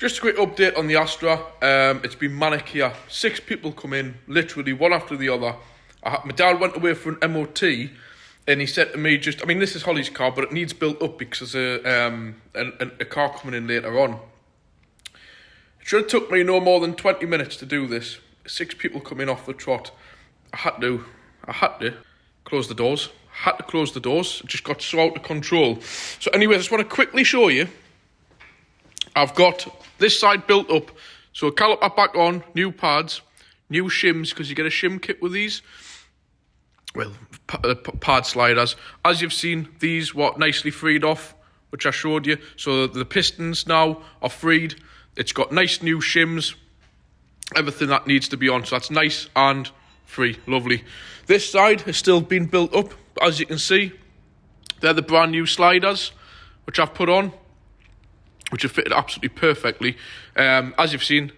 Just a quick update on the Astra. It's been manic here. 6 people come in, literally one after the other. My dad went away for an MOT, and he said to me, this is Holly's car, but it needs built up because there's a car coming in later on. It should have took me no more than 20 minutes to do this. 6 people coming off the trot. I had to close the doors. It just got so out of control. So anyway, I just want to quickly show you. I've got this side built up. So caliper back on, new pads, new shims, because you get a shim kit with these. Well, pad sliders. As you've seen, these were nicely freed off, which I showed you. So the pistons now are freed. It's got nice new shims. Everything that needs to be on. So that's nice and free. Lovely. This side has still been built up. As you can see, they're the brand new sliders, which I've put on, which have fitted absolutely perfectly. As you've seen,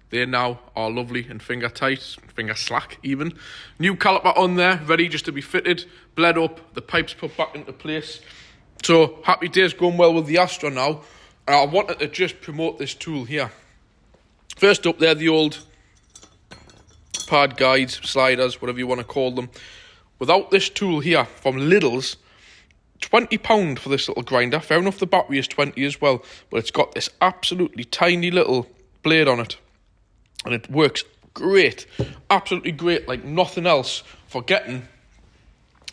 they now are lovely and finger tight, finger slack even. New caliper on there, ready just to be fitted, bled up, the pipes put back into place. So happy days, going well with the Astra now. I wanted to just promote this tool here. First up there, the old pad guides, sliders, whatever you want to call them. Without this tool here from Lidl's, £20 for this little grinder. Fair enough, the battery is 20 as well, but it's got this absolutely tiny little blade on it, and it works great, absolutely great, like nothing else for getting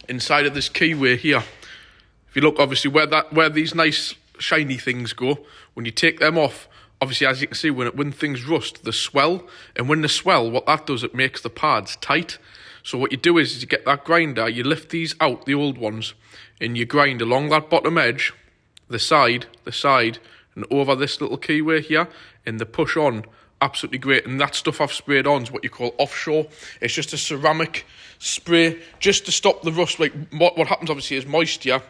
inside of this keyway here. If you look, obviously, where these nice shiny things go, when you take them off, obviously, as you can see, when things rust, they swell, and when they swell, what that does, it makes the pads tight. So what you do is you get that grinder, you lift these out, the old ones, and you grind along that bottom edge, the side, and over this little keyway here, and they push on. Absolutely great. And that stuff I've sprayed on is what you call offshore. It's just a ceramic spray just to stop the rust. Like what happens obviously is moisture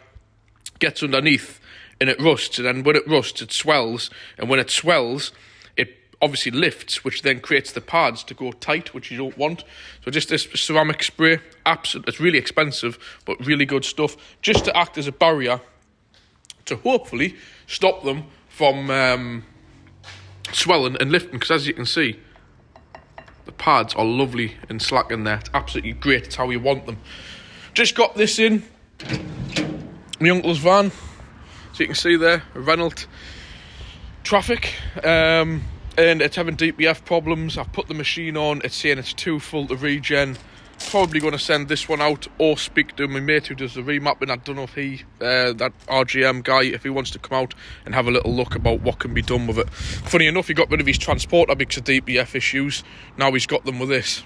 gets underneath and it rusts, and then when it rusts it swells, and when it swells it obviously lifts, which then creates the pads to go tight, which you don't want. So just this ceramic spray, absolutely, it's really expensive but really good stuff, just to act as a barrier to hopefully stop them from swelling and lifting, because as you can see, the pads are lovely and slack in there. It's absolutely great. It's how you want them. Just got this in my uncle's van, so you can see there, a Renault Traffic, and it's having DPF problems. I've put the machine on, it's saying it's too full to regen. Probably going to send this one out or speak to my mate who does the remapping. I don't know if that RGM guy, if he wants to come out and have a little look about what can be done with it. Funny enough, he got rid of his transporter because of DPF issues. Now he's got them with this,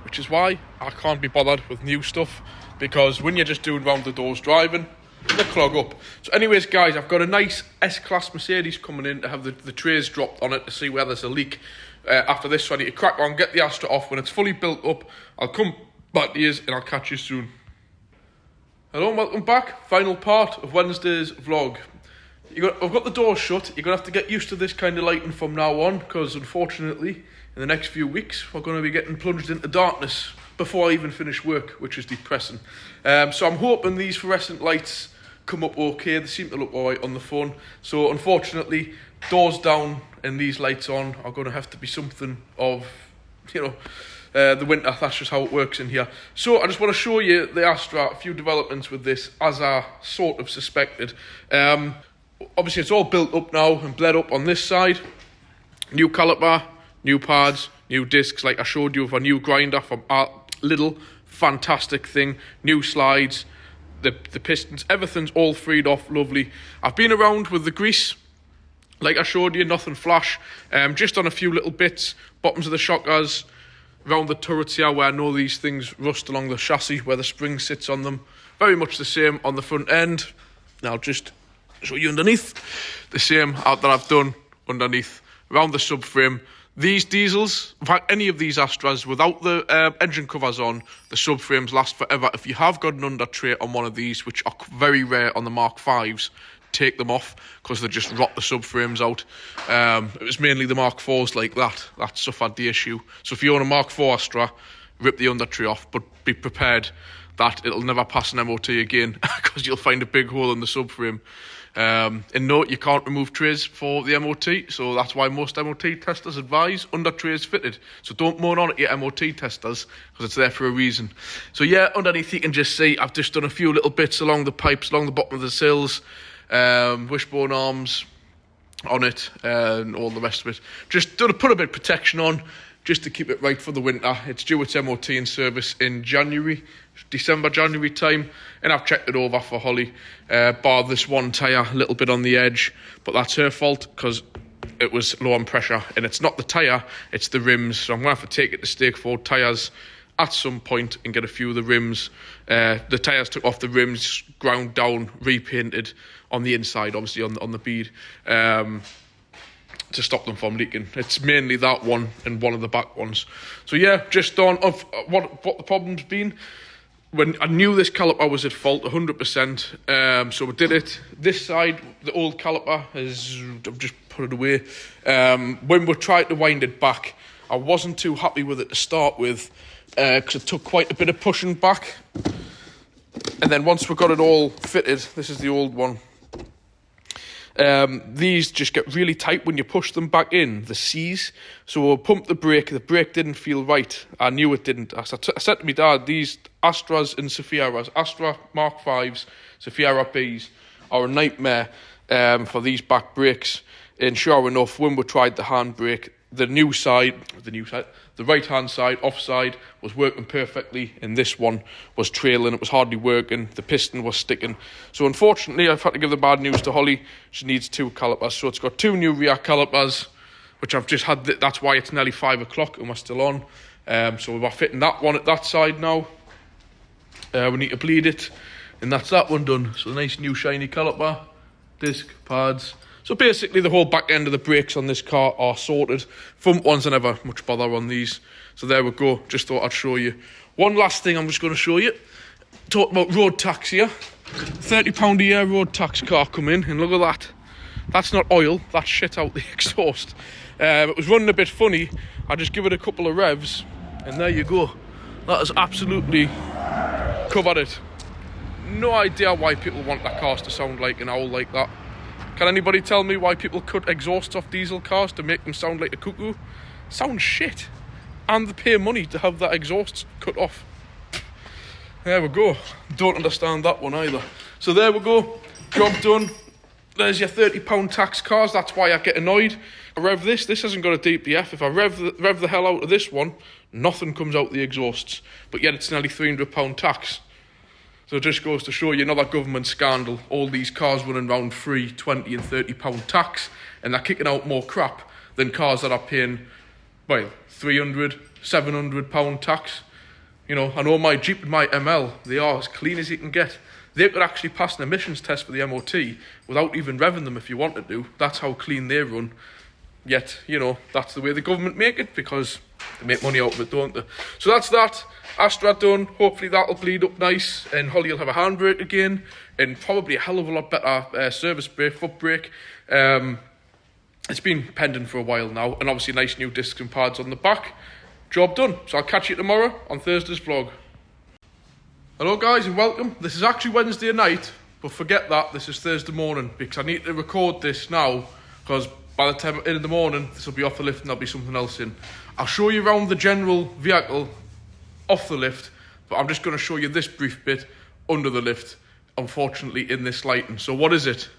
which is why I can't be bothered with new stuff, because when you're just doing round the doors driving, they clog up. So anyways, guys, I've got a nice S-Class Mercedes coming in to have the trays dropped on it to see where there's a leak. After this, so I need to crack on, get the Astra off. When it's fully built up, I'll come back to you and I'll catch you soon. Hello and welcome back. Final part of Wednesday's vlog. I've got the doors shut. You're going to have to get used to this kind of lighting from now on, because unfortunately, in the next few weeks, we're going to be getting plunged into darkness before I even finish work, which is depressing. So I'm hoping these fluorescent lights come up okay. They seem to look alright on the phone. So unfortunately, doors down and these lights on are going to have to be something of, the winter. That's just how it works in here. So I just want to show you the Astra, a few developments with this, as I sort of suspected. Obviously, it's all built up now and bled up on this side. New caliper, new pads, new discs, like I showed you, with a new grinder from Lidl. Fantastic thing. New slides, the pistons, everything's all freed off. Lovely. I've been around with the grease, like I showed you, nothing flash. Just on a few little bits, bottoms of the shockers, around the turrets here where I know these things rust along the chassis, where the spring sits on them. Very much the same on the front end. Now I'll just show you underneath. The same out that I've done underneath. Around the subframe. These diesels, in fact any of these Astras, without the engine covers on, the subframes last forever. If you have got an under tray on one of these, which are very rare on the Mark 5s, take them off, because they just rot the subframes out. It was mainly the Mark 4s like that suffered the issue. So if you own a Mark 4 Astra, rip the under tray off, but be prepared that it'll never pass an MOT again, because you'll find a big hole in the subframe. And no, you can't remove trays for the MOT, so that's why most MOT testers advise under trays fitted. So don't moan on at your MOT testers, because it's there for a reason. So yeah, underneath you can just see I've just done a few little bits along the pipes, along the bottom of the sills, wishbone arms on it, and all the rest of it. Just put a bit of protection on, just to keep it right for the winter. It's due its MOT and service in December, January time, and I've checked it over for Holly, bar this one tyre, a little bit on the edge, but that's her fault, because it was low on pressure, and it's not the tyre, it's the rims, so I'm going to have to take it to Stake 4 tyres at some point and get a few of the rims. The tyres took off the rims, ground down, repainted on the inside, obviously on the bead, to stop them from leaking. It's mainly that one and one of the back ones. So yeah, just on of what the problem's been. When I knew this caliper was at fault 100%, so we did it. This side, the old caliper, I've just put it away. When we tried to wind it back, I wasn't too happy with it to start with, because it took quite a bit of pushing back. And then once we got it all fitted, this is the old one, these just get really tight when you push them back in, the C's. So we'll pump the brake didn't feel right. I knew it didn't. I said to my dad, these Astras and Safieras, Astra Mark 5s, Safiera Bs, are a nightmare for these back brakes. And sure enough, when we tried the handbrake, the right-hand side, offside, was working perfectly, and this one was trailing. It was hardly working. The piston was sticking. So unfortunately, I've had to give the bad news to Holly. She needs 2 calipers. So it's got 2 new rear calipers, which I've just had. That's why it's nearly 5 o'clock and we're still on. So we're fitting that one at that side now. We need to bleed it, and that's that one done. So nice new shiny caliper, disc, pads. So basically the whole back end of the brakes on this car are sorted. Front ones are never much bother on these. So there we go, just thought I'd show you. One last thing I'm just going to show you. Talk about road tax here. £30 a year road tax car come in, and look at that. That's not oil, that's shit out the exhaust. It was running a bit funny. I just give it a couple of revs, and there you go. That has absolutely covered it. No idea why people want their cars to sound like an owl like that. Can anybody tell me why people cut exhausts off diesel cars to make them sound like a cuckoo? Sounds shit. And they pay money to have that exhaust cut off. There we go. Don't understand that one either. So there we go. Job done. There's your £30 tax cars. That's why I get annoyed. I rev this. This hasn't got a DPF. If I rev the hell out of this one, nothing comes out the exhausts. But yet it's nearly £300 tax. So it just goes to show you another government scandal. All these cars running around free £20 and £30 tax, and they're kicking out more crap than cars that are paying, well, £300, £700 tax. You know, I know my Jeep and my ML, they are as clean as you can get. They could actually pass an emissions test for the MOT without even revving them if you wanted to. That's how clean they run. Yet, you know, that's the way the government make it, because they make money out of it, don't they? So that's that. Astra done. Hopefully that'll bleed up nice, and Holly will have a handbrake again, and probably a hell of a lot better service brake, foot brake. It's been pending for a while now, and obviously nice new discs and pads on the back. Job done. So I'll catch you tomorrow on Thursday's vlog. Hello guys and welcome. This is actually Wednesday night, but forget that, this is Thursday morning, because I need to record this now, because by the time in the morning this will be off the lift and there'll be something else in. I'll show you around the general vehicle off the lift, but I'm just going to show you this brief bit under the lift, unfortunately in this lighting. So what is it?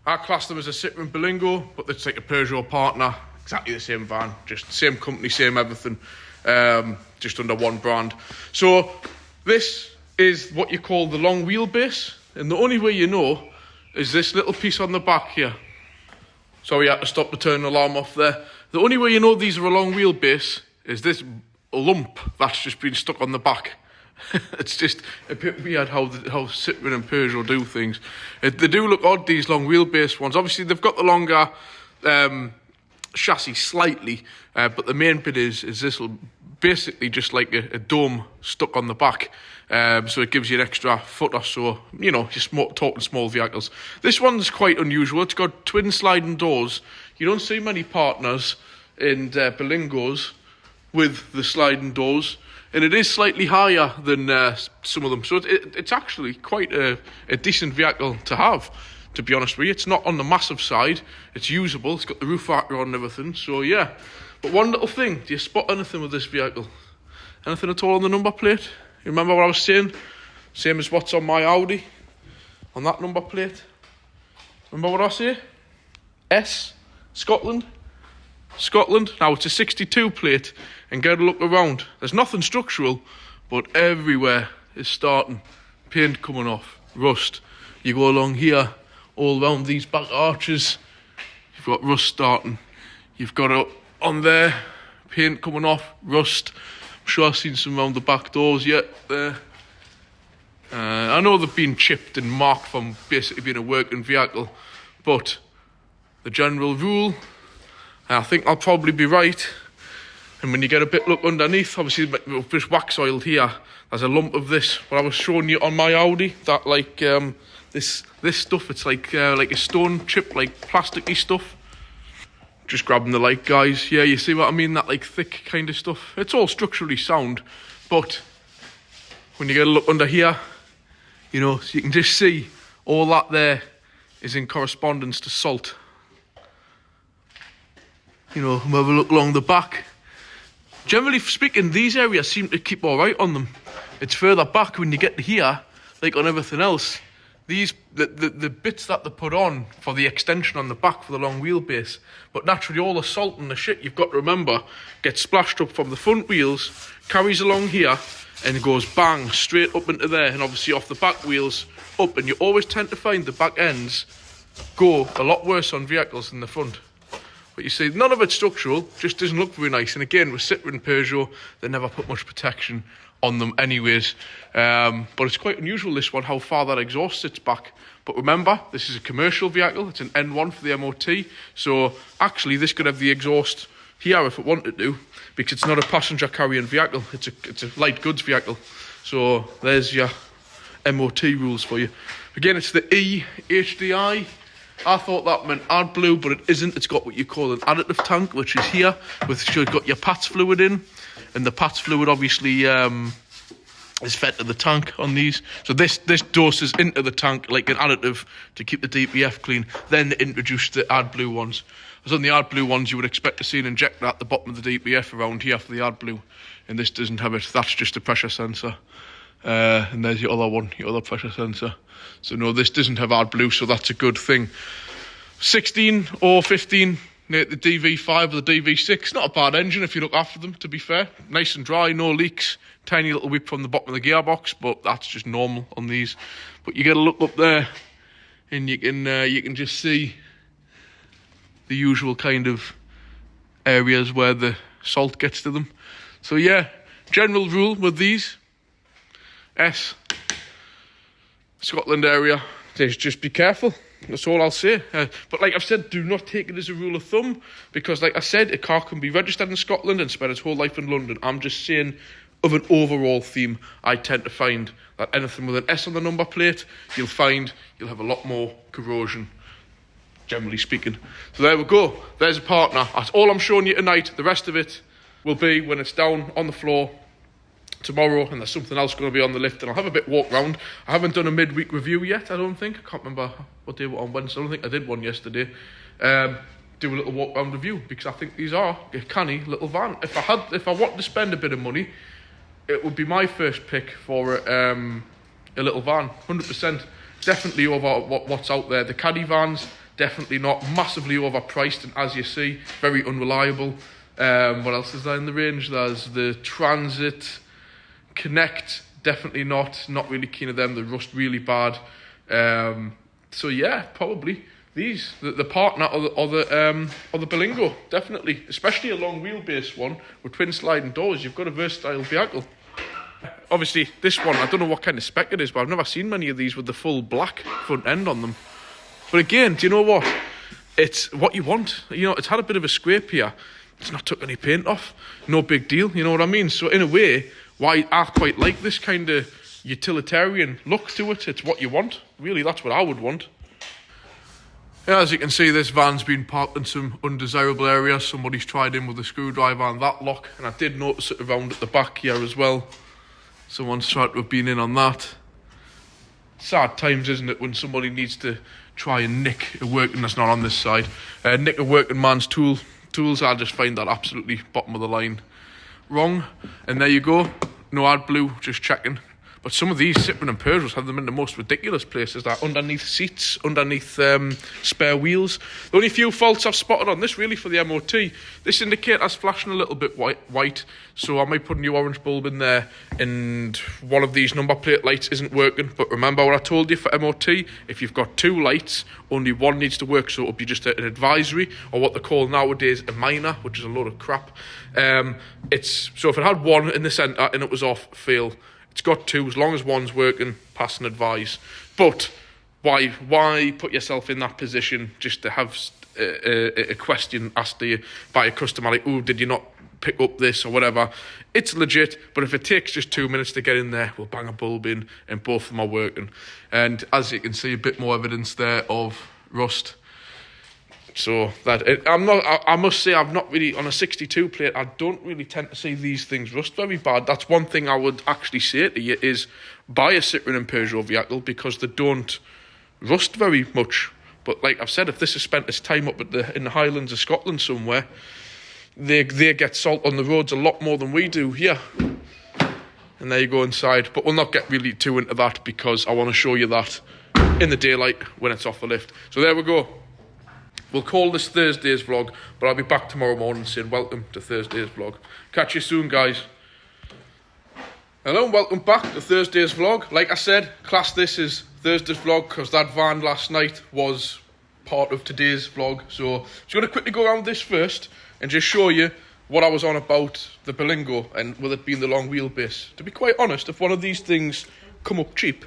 I class them as a Citroen Berlingo, but it's like a Peugeot Partner, exactly the same van, just same company, same everything, just under one brand. So this is what you call the long wheelbase, and the only way you know is this little piece on the back here. Sorry, I had to stop the turn alarm off there. The only way you know these are a long wheelbase is this lump that's just been stuck on the back. It's just a bit weird how Citroen and Peugeot do things. They do look odd, these long wheelbase ones. Obviously, they've got the longer chassis slightly, but the main bit is this will basically just like a dome stuck on the back. So it gives you an extra foot or so, you know, just talking small vehicles. This one's quite unusual. It's got twin sliding doors. You don't see many Partners and Berlingos with the sliding doors, and it is slightly higher than some of them. So it's actually quite a decent vehicle to have. to be honest with you. It's not on the massive side. It's usable. It's got the roof archer on and everything. So, yeah. But one little thing. Do you spot anything with this vehicle? Anything at all on the number plate? You remember what I was saying? Same as what's on my Audi. On that number plate. Remember what I say? S. Scotland. Scotland. Now, it's a 62 plate. And get a look around. There's nothing structural. But everywhere is starting. Paint coming off. Rust. You go along here. All around these back arches, you've got rust starting. You've got it on there, paint coming off, rust. I'm sure I've seen some around the back doors yet there. I know they've been chipped and marked from basically being a working vehicle, but the general rule, I think I'll probably be right. And when you get a bit look underneath, obviously this wax oil here, there's a lump of this. What I was showing you on my Audi, that like this stuff, it's like a stone chip, like plasticky stuff. Just grabbing the light, guys. Yeah, you see what I mean? That like thick kind of stuff. It's all structurally sound, but when you get a look under here, you know, so you can just see all that there is in correspondence to salt. You know, have a look along the back. Generally speaking, these areas seem to keep all right on them. It's further back when you get to here, like on everything else. The bits that they put on for the extension on the back for the long wheelbase, but naturally all the salt and the shit, you've got to remember, gets splashed up from the front wheels, carries along here, and goes bang straight up into there, and obviously off the back wheels up. And you always tend to find the back ends go a lot worse on vehicles than the front. But you see, none of it's structural, just doesn't look very nice. And again, with Citroën and Peugeot, they never put much protection on them anyways. But it's quite unusual, this one, how far that exhaust sits back. But remember, this is a commercial vehicle. It's an N1 for the MOT. So actually, this could have the exhaust here if it wanted to, because it's not a passenger carrying vehicle. It's a light goods vehicle. So there's your MOT rules for you. Again, it's the E HDI. I thought that meant AdBlue, but it isn't. It's got what you call an additive tank, which is here, which you've got your PATS fluid in. And the PATS fluid obviously is fed to the tank on these. So this doses into the tank like an additive to keep the DPF clean. Then they introduced the AdBlue ones. As on the AdBlue ones, you would expect to see an injector at the bottom of the DPF around here for the AdBlue. And this doesn't have it. That's just a pressure sensor. And there's your other one, your other pressure sensor. So no, this doesn't have AdBlue, so that's a good thing. 16 or 15, the DV5 or the DV6, not a bad engine if you look after them, to be fair. Nice and dry, no leaks, tiny little whip from the bottom of the gearbox, but that's just normal on these. But you get a look up there, and you can just see the usual kind of areas where the salt gets to them. So yeah, general rule with these, S, Scotland area, just be careful. That's all I'll say. But like I've said, do not take it as a rule of thumb, because like I said, a car can be registered in Scotland and spend its whole life in London. I'm just saying, of an overall theme, I tend to find that anything with an S on the number plate, you'll find you'll have a lot more corrosion, generally speaking. So there we go. There's a Partner. That's all I'm showing you tonight. The rest of it will be when it's down on the floor tomorrow, and there's something else going to be on the lift, and I'll have a bit walk round. I haven't done a midweek review yet, I don't think. I can't remember what day we're on Wednesday. I don't think I did one yesterday. Do a little walk round review, because I think these are a canny little van. If I wanted to spend a bit of money, it would be my first pick for a little van, 100%. Definitely over what's out there. The caddy vans, definitely not. Massively overpriced, and as you see, very unreliable. What else is there in the range? There's the Transit, Connect, definitely not really keen of them. They rust really bad. So yeah, probably these, the Partner or the Berlingo, definitely, especially a long wheelbase one with twin sliding doors. You've got a versatile vehicle. Obviously, this one, I don't know what kind of spec it is, but I've never seen many of these with the full black front end on them. But again, do you know what? It's what you want. You know, it's had a bit of a scrape here. It's not took any paint off. No big deal, you know what I mean? So in a way, why I quite like this kind of utilitarian look to it. It's what you want. Really, that's what I would want. Yeah, as you can see, this van's been parked in some undesirable areas. Somebody's tried in with a screwdriver and that lock. And I did notice it around at the back here as well. Someone's tried to have been in on that. Sad times, isn't it, when somebody needs to try and nick a working that's not on this side. Nick a working man's tools. I just find that absolutely bottom of the line wrong. And there you go. No AdBlue, just checking. But some of these Citroen and Peugeots have them in the most ridiculous places, like underneath seats, underneath spare wheels. The only few faults I've spotted on this, really, for the MOT, this indicator's flashing a little bit white, so I might put a new orange bulb in there, and one of these number plate lights isn't working. But remember what I told you for MOT, if you've got two lights, only one needs to work, so it'll be just an advisory, or what they call nowadays a minor, which is a load of crap. So if it had one in the centre and it was off, fail. It's got two, as long as one's working, pass and advise. But why put yourself in that position just to have a question asked to you by a customer like, oh, did you not pick up this or whatever? It's legit, but if it takes just 2 minutes to get in there, we'll bang a bulb in and both of them are working. And as you can see, a bit more evidence there of rust. So I must say, I've not really, on a 62 plate, I don't really tend to see these things rust very bad. That's one thing I would actually say to you is buy a Citroen and Peugeot vehicle because they don't rust very much. But like I've said, if this has spent its time up in the Highlands of Scotland somewhere, they get salt on the roads a lot more than we do here. And there you go inside. But we'll not get really too into that because I want to show you that in the daylight when it's off the lift. So there we go. We'll call this Thursday's vlog, but I'll be back tomorrow morning saying welcome to Thursday's vlog. Catch you soon, guys. Hello and welcome back to Thursday's vlog. Like I said, class this is Thursday's vlog because that van last night was part of today's vlog. So I'm just going to quickly go around this first and just show you what I was on about the Berlingo and with it being the long wheelbase. To be quite honest, if one of these things come up cheap,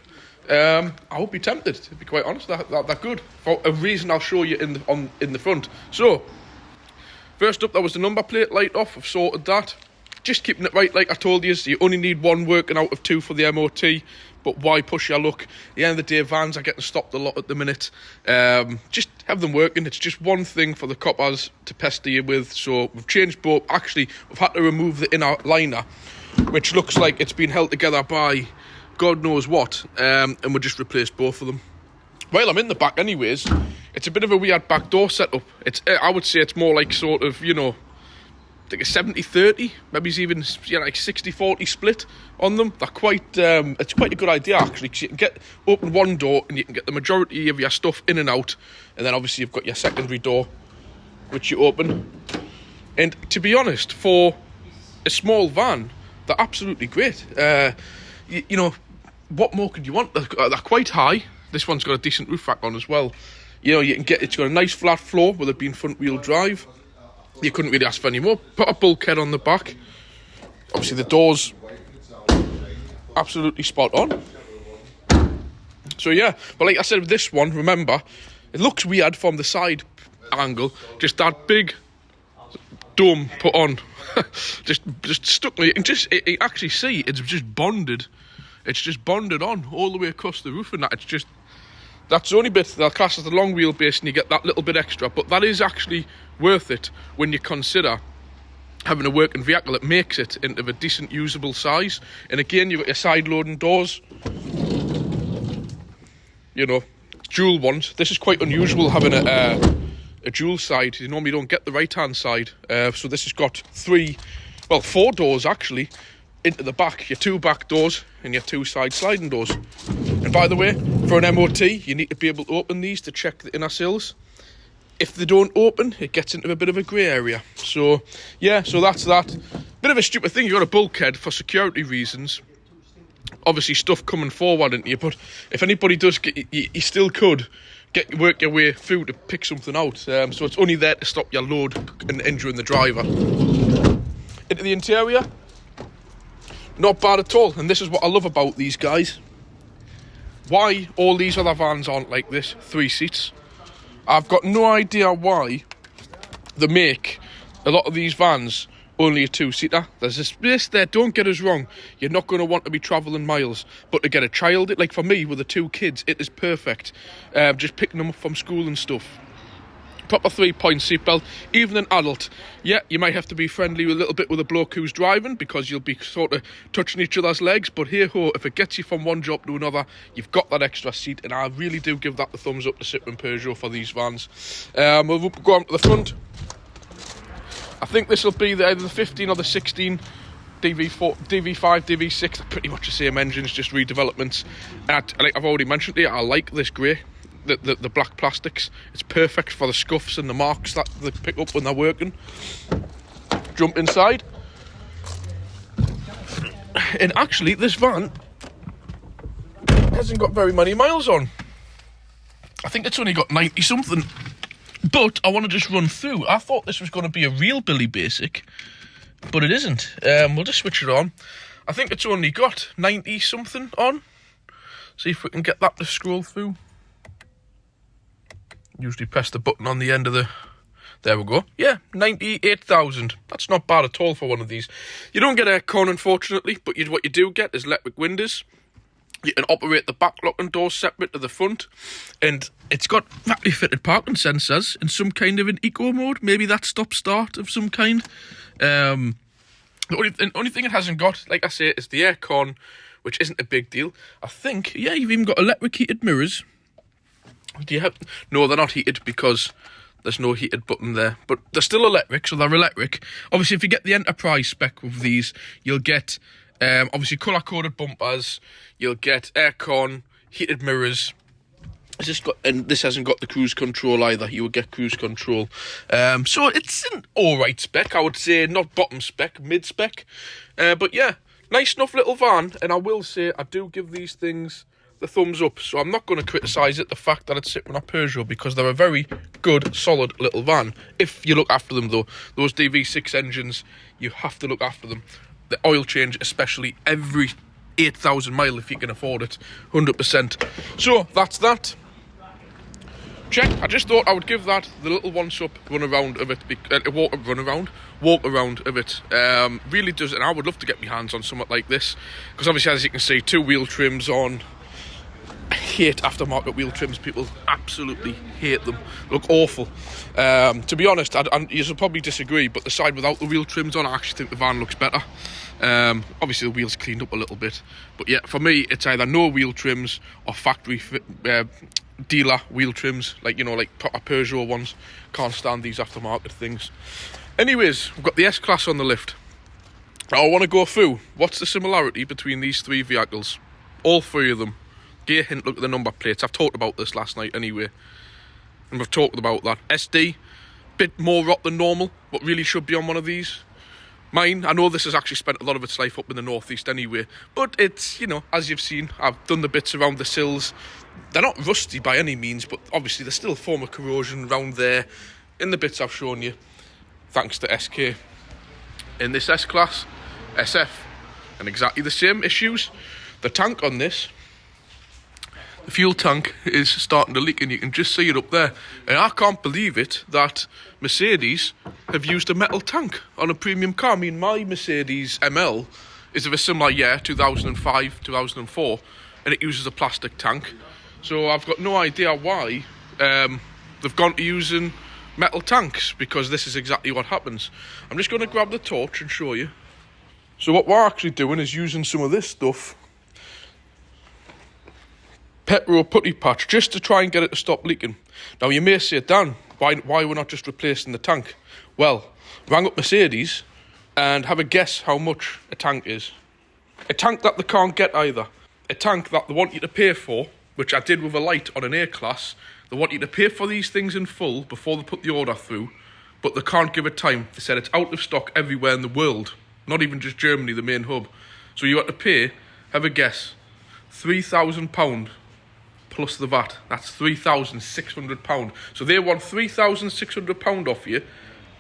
I would be tempted, to be quite honest. They're good. For a reason I'll show you in the front. So, first up, that was the number plate light off. I've sorted that. Just keeping it right, like I told you. So you only need one working out of two for the MOT. But why push your luck? At the end of the day, vans are getting stopped a lot at the minute. Just have them working. It's just one thing for the coppers to pester you with. So we've changed both. Actually, we've had to remove the inner liner, which looks like it's been held together by God knows what, and we'll just replace both of them. While I'm in the back anyways, it's a bit of a weird back door setup. I would say it's more like sort of, like a 70-30, maybe it's even like 60-40 split on them. They're it's quite a good idea actually, because you can open one door and you can get the majority of your stuff in and out, and then obviously you've got your secondary door, which you open. And to be honest, for a small van, they're absolutely great. What more could you want? They're quite high. This one's got a decent roof rack on as well. It's got a nice flat floor with it being front wheel drive. You couldn't really ask for any more. Put a bulkhead on the back. Obviously the doors absolutely spot on. So yeah, but like I said with this one, remember, it looks weird from the side angle. Just that big dome put on. just stuck. You can actually see it's just bonded. It's just bonded on all the way across the roof and that. That's the only bit they'll class as the long wheelbase and you get that little bit extra. But that is actually worth it when you consider having a working vehicle. It makes it into a decent usable size. And again, you've got your side loading doors. Dual ones. This is quite unusual having a dual side. You normally don't get the right hand side. So this has got 4 doors actually into the back. Your 2 back doors and your 2 side sliding doors. And by the way, for an MOT, you need to be able to open these to check the inner sills. If they don't open, it gets into a bit of a grey area. So yeah, so that's that. Bit of a stupid thing, you've got a bulkhead for security reasons. Obviously stuff coming forward into you, but if anybody does get you still could work your way through to pick something out. So it's only there to stop your load and injuring the driver. Into the interior, not bad at all. And this is what I love about these guys. Why all these other vans aren't like this, 3 seats. I've got no idea why they make a lot of these vans only a 2-seater. There's a space there, don't get us wrong. You're not going to want to be travelling miles. But to get a child, like for me with the 2 kids, it is perfect. Just picking them up from school and stuff. Proper 3-point seatbelt. Even an adult, yeah, you might have to be friendly a little bit with a bloke who's driving because you'll be sort of touching each other's legs. But here, ho, if it gets you from one job to another, you've got that extra seat, and I really do give that the thumbs up to Citroën Peugeot for these vans. We'll go on to the front. I think this will be either the 15 or the 16 DV4, DV5, DV6. They're pretty much the same engines, just redevelopments. And like I've already mentioned here, I like this grey. The black plastics, it's perfect for the scuffs and the marks that they pick up when they're working. Jump inside, and actually this van hasn't got very many miles on. I think it's only got 90 something, but I want to just run through. I thought this was going to be a real Billy Basic, but it isn't. We'll just switch it on. I think it's only got 90 something on. See if we can get that to scroll through. Usually press the button on the end of the... There we go. Yeah, 98,000. That's not bad at all for one of these. You don't get aircon, unfortunately, but what you do get is electric windows. You can operate the back locking doors separate to the front. And it's got factory fitted parking sensors in some kind of an eco mode. Maybe that stop-start of some kind. The only thing it hasn't got, like I say, is the aircon, which isn't a big deal. I think, yeah, you've even got electric heated mirrors. Do you have... No, they're not heated because there's no heated button there. But they're still electric, so they're electric. Obviously, if you get the enterprise spec of these, you'll get, obviously, colour-coded bumpers. You'll get aircon, heated mirrors. And this hasn't got the cruise control either. You would get cruise control. So it's an alright spec, I would say. Not bottom spec, mid-spec. But yeah, nice enough little van. And I will say, I do give these things the thumbs up, so I'm not going to criticise it, the fact that it's sitting on a Peugeot, because they're a very good, solid little van, if you look after them though. Those DV6 engines, you have to look after them. The oil change, especially every 8,000 mile if you can afford it, 100%. So, that's that. Check. I just thought I would give that the little once-up run around of it, walk around of it. Really does, and I would love to get my hands on something like this, because obviously, as you can see, 2 wheel trims on. I hate aftermarket wheel trims. People absolutely hate them. Look awful. To be honest, you should probably disagree, but the side without the wheel trims on, I actually think the van looks better. Obviously the wheels cleaned up a little bit, but yeah, for me it's either no wheel trims or factory dealer wheel trims, like, you know, like proper Peugeot ones. Can't stand these aftermarket things. Anyways, we've got the S-Class on the lift. Now I want to go through what's the similarity between these 3 vehicles. All 3 of them. Gear hint, look at the number plates. I've talked about this last night anyway, and we've talked about that. SD, bit more rot than normal, but really should be on one of these. Mine, I know this has actually spent a lot of its life up in the northeast anyway, but it's, you know, as you've seen, I've done the bits around the sills. They're not rusty by any means, but obviously there's still a form of corrosion around there in the bits I've shown you, thanks to SK. In this S-Class, SF, and exactly the same issues. The tank on this, the fuel tank, is starting to leak, and you can just see it up there. And I can't believe it that Mercedes have used a metal tank on a premium car. I mean, my Mercedes ML is of a similar year, 2005, 2004, and it uses a plastic tank. So I've got no idea why they've gone to using metal tanks, because this is exactly what happens. I'm just going to grab the torch and show you. So what we're actually doing is using some of this stuff, Petro putty patch, just to try and get it to stop leaking. Now you may say, Dan, why we're not just replacing the tank? Well, rang up Mercedes and have a guess how much a tank is. A tank that they can't get either. A tank that they want you to pay for, which I did with a light on an A-Class. They want you to pay for these things in full before they put the order through, but they can't give it time. They said it's out of stock everywhere in the world, not even just Germany, the main hub. So you have to pay, have a guess, £3,000 plus the VAT. That's £3,600. So they want £3,600 off you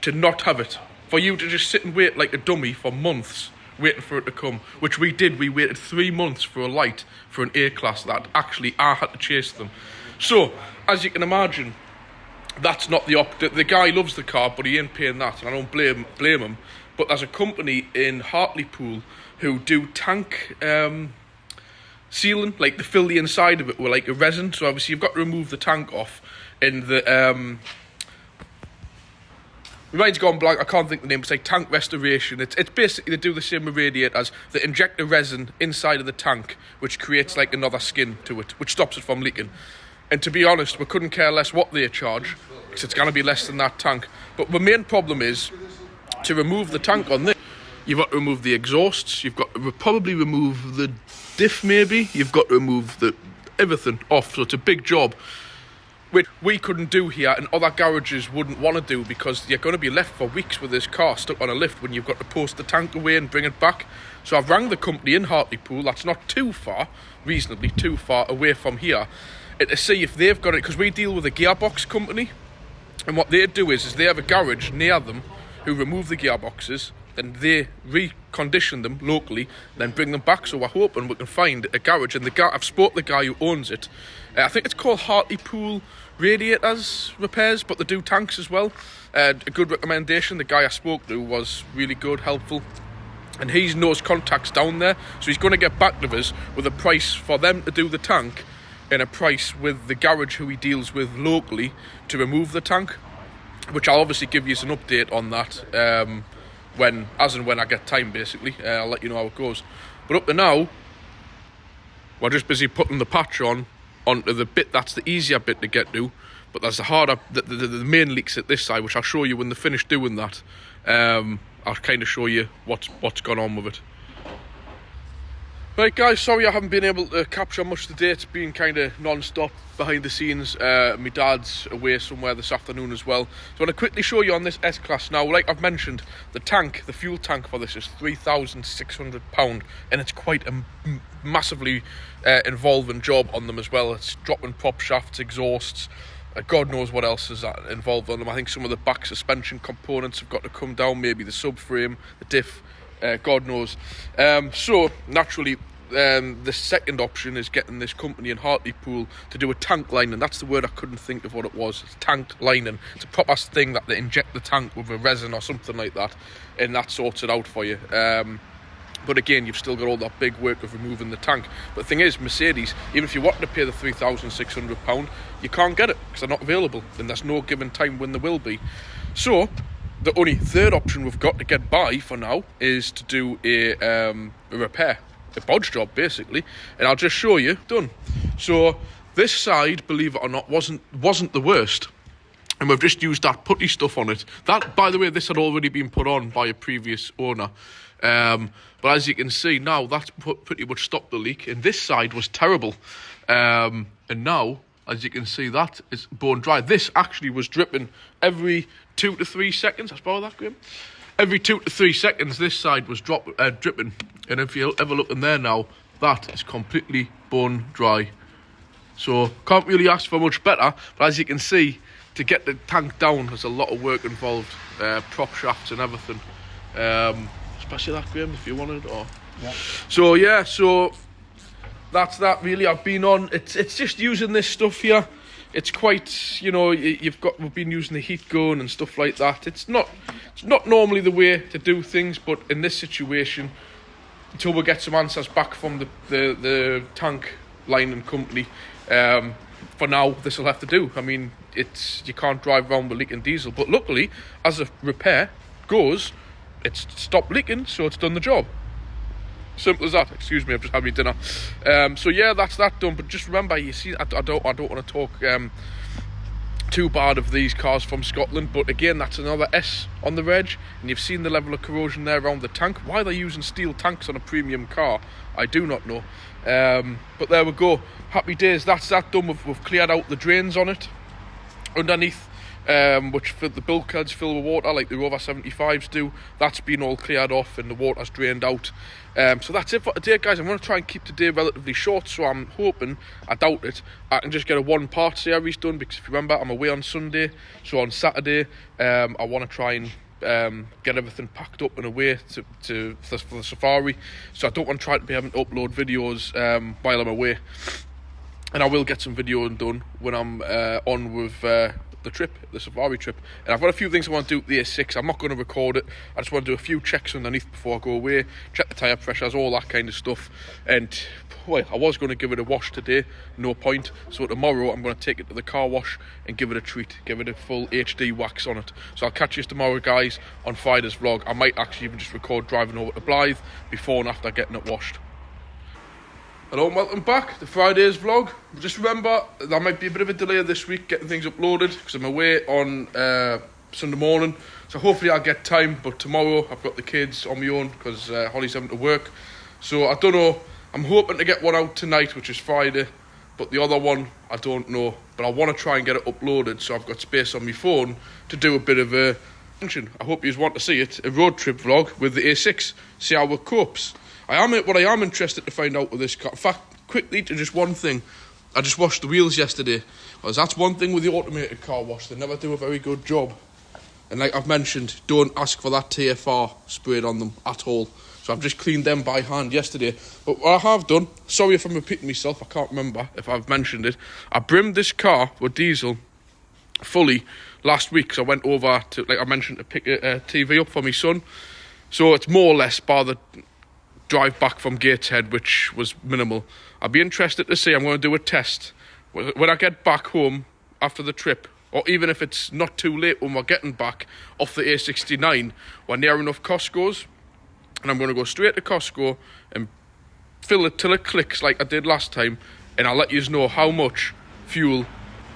to not have it. For you to just sit and wait like a dummy for months, waiting for it to come. Which we did. We waited 3 months for a light for an A-Class that actually I had to chase them. So, as you can imagine, that's not the guy loves the car, but he ain't paying that, and I don't blame him. But there's a company in Hartlepool who do tank sealing, like they fill the inside of it with like a resin. So obviously you've got to remove the tank off, and the My mind's gone blank, I can't think of the name. It's like tank restoration. It's basically, they do the same with radiators. They inject a resin inside of the tank, which creates like another skin to it, which stops it from leaking. And to be honest, we couldn't care less what they charge, because it's going to be less than that tank. But the main problem is, to remove the tank on this, you've got to remove the exhausts, you've got to probably remove the diff maybe, you've got to remove everything off, so it's a big job, which we couldn't do here and other garages wouldn't want to do, because you're going to be left for weeks with this car stuck on a lift when you've got to post the tank away and bring it back. So I've rang the company in Hartlepool, that's not too far, reasonably too far away from here, and to see if they've got it, because we deal with a gearbox company, and what they do is they have a garage near them who remove the gearboxes, then they recondition them locally, then bring them back. So we're hoping we can find a garage, and I've spoke to the guy who owns it. I think it's called Hartlepool Radiators Repairs, but they do tanks as well. A good recommendation. The guy I spoke to was really good, helpful, and he knows contacts down there, so he's going to get back to us with a price for them to do the tank and a price with the garage who he deals with locally to remove the tank, which I'll obviously give you an update on that when I get time, basically. I'll let you know how it goes. But up to now, we're just busy putting the patch onto the bit that's the easier bit to get to, but there's the harder, the main leaks at this side, which I'll show you when they finish doing that. I'll kind of show you what's gone on with it. Right guys, sorry I haven't been able to capture much today. It's been kind of non-stop behind the scenes. My dad's away somewhere this afternoon as well. So I want to quickly show you on this S-Class now. Like I've mentioned, the fuel tank for this is £3,600, and it's quite a massively involving job on them as well. It's dropping prop shafts, exhausts, God knows what else is involved on them. I think some of the back suspension components have got to come down, maybe the subframe, the diff, God knows. So naturally, the second option is getting this company in Hartlepool to do a tank lining. That's the word I couldn't think of what it was. It's tank lining. It's a proper thing that they inject the tank with a resin or something like that, and that sorts it out for you. But again, you've still got all that big work of removing the tank. But the thing is, Mercedes, even if you wanted to pay the £3,600, you can't get it because they're not available, and there's no given time when they will be. So the only third option we've got to get by for now is to do a repair, a bodge job basically, and I'll just show you. Done. So this side, believe it or not, wasn't the worst, and we've just used that putty stuff on it. That, by the way, this had already been put on by a previous owner, but as you can see now, that's pretty much stopped the leak, and this side was terrible, and now, as you can see, that is bone dry. This actually was dripping every 2 to 3 seconds. I borrow that, Graham? Every 2 to 3 seconds, this side was dripping. And if you ever look in there now, that is completely bone dry. So, can't really ask for much better. But as you can see, to get the tank down, there's a lot of work involved. Prop shafts and everything. Especially that, Graham, if you wanted. Or... Yeah. So, yeah, so... that's that really. I've been on, it's just using this stuff here. It's quite, you know, we've been using the heat gun and stuff like that. It's not normally the way to do things, but in this situation, until we get some answers back from the tank lining company, for now this will have to do. I mean, you can't drive around with leaking diesel, but luckily, as a repair goes, it's stopped leaking, so it's done the job. Simple as that. Excuse me, I've just had my dinner. So yeah, that's that done. But just remember, you see, I don't want to talk too bad of these cars from Scotland, but again, that's another S on the reg, and you've seen the level of corrosion there around the tank. Why they're using steel tanks on a premium car, I do not know. But there we go. Happy days. That's that done. We've cleared out the drains on it underneath, which the bulkheads fill with water like the Rover 75s do. That's been all cleared off and the water's drained out. So that's it for today, guys. I'm going to try and keep today relatively short, so I'm hoping, I doubt it, I can just get a one-part series done, because if you remember, I'm away on Sunday, so on Saturday I want to try and get everything packed up and away for the safari, so I don't want to try to be having to upload videos while I'm away. And I will get some video done when I'm on with the safari trip. And I've got a few things I want to do with the A6. I'm not going to record it. I just want to do a few checks underneath before I go away, check the tyre pressures, all that kind of stuff. And well, I was going to give it a wash today, no point. So tomorrow I'm going to take it to the car wash and give it a treat, give it a full HD wax on it. So I'll catch you tomorrow, guys, on Friday's vlog. I might actually even just record driving over to Blythe before and after getting it washed. Hello and welcome back to Friday's vlog. Just remember, there might be a bit of a delay this week getting things uploaded because I'm away on Sunday morning. So hopefully I'll get time, but tomorrow I've got the kids on my own because Holly's having to work. So I don't know, I'm hoping to get one out tonight, which is Friday, but the other one, I don't know. But I want to try and get it uploaded so I've got space on my phone to do a bit of a... I hope you want to see it, a road trip vlog with the A6, see how it copes. What I am interested to find out with this car, in fact, quickly to just one thing, I just washed the wheels yesterday, because that's one thing with the automated car wash, they never do a very good job. And like I've mentioned, don't ask for that TFR sprayed on them at all. So I've just cleaned them by hand yesterday. But what I have done, sorry if I'm repeating myself, I can't remember if I've mentioned it, I brimmed this car with diesel fully last week, because I went over to, like I mentioned, to pick a TV up for my son. So it's more or less bar the drive back from Gateshead, which was minimal. I'll be interested to see. I'm going to do a test when I get back home after the trip, or even if it's not too late when we're getting back off the A69, we're near enough Costco's, and I'm going to go straight to Costco and fill it till it clicks like I did last time, and I'll let you know how much fuel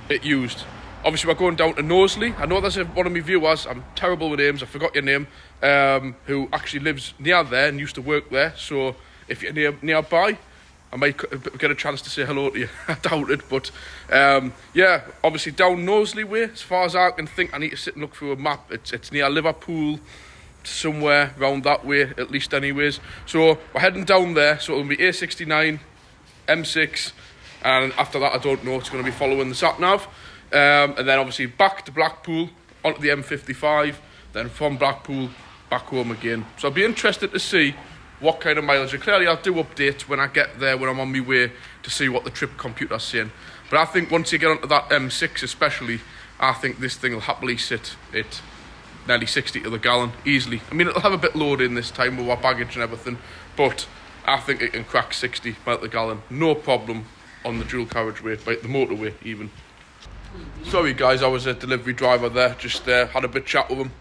it used. Obviously, we're going down to Knowsley. I know there's one of my viewers, I'm terrible with names, I forgot your name, who actually lives near there and used to work there. So if you're nearby, I might get a chance to say hello to you. I doubt it, but yeah, obviously down Knowsley way, as far as I can think, I need to sit and look through a map. It's near Liverpool, somewhere around that way, at least anyways. So we're heading down there, so it'll be A69, M6, and after that I don't know, it's going to be following the sat-nav. And then obviously back to Blackpool, onto the M55, then from Blackpool, back home again. So I'll be interested to see what kind of mileage. Clearly I'll do updates when I get there, when I'm on my way, to see what the trip computer's saying. But I think once you get onto that M6 especially, I think this thing will happily sit at nearly 60 to the gallon, easily. I mean, it'll have a bit loaded in this time with our baggage and everything, but I think it can crack 60 miles to the gallon, no problem on the dual carriageway, like the motorway even. Sorry guys, I was a delivery driver there, just had a bit chat with him.